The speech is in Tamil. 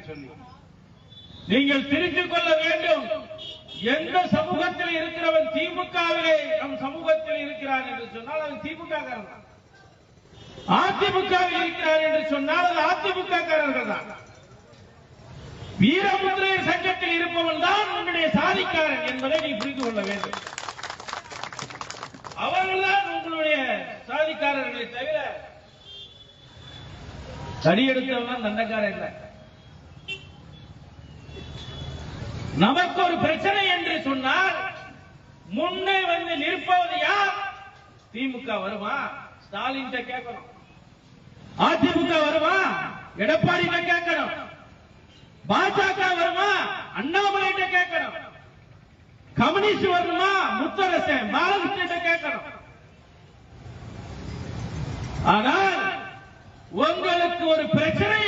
சொல்லி நீங்கள் திருத்திக் கொள்ள வேண்டும். எந்த சமூகத்தில் இருக்கிறவன் திமுகவிலே நம் சமூகத்தில் இருக்கிறான் என்று சொன்னால் அவன் திமுக காரன். அதிமுகவில் இருக்கிறார் என்று சொன்னால் அது அதிமுக காரர்கள் தான். வீரமுத்திரையர் சங்கத்தில் இருப்பவன் தான் உன்னுடைய சாதிக்காரன் என்பதை நீ புரிந்து கொள்ள வேண்டும். அவர்கள்தான் உங்களுடைய சாதிக்காரர்களை தவிர தடியெடுத்தவன் தண்டக்காரன் இல்லை. நமக்கு ஒரு பிரச்சனை என்று சொன்னால் முன்னே வந்து நிற்பவது யார்? திமுக வருமா? ஸ்டாலின் கேட்கணும். அதிமுக வருமா? எடப்பாடி கேட்கணும். பாஜக வருமா? அண்ணாமலை கேட்கணும். கம்யூனிஸ்ட் வருமா? முத்தரசன் பாலகிருஷ்ணன் கேட்கணும். ஆனால் உங்களுக்கு ஒரு பிரச்சனை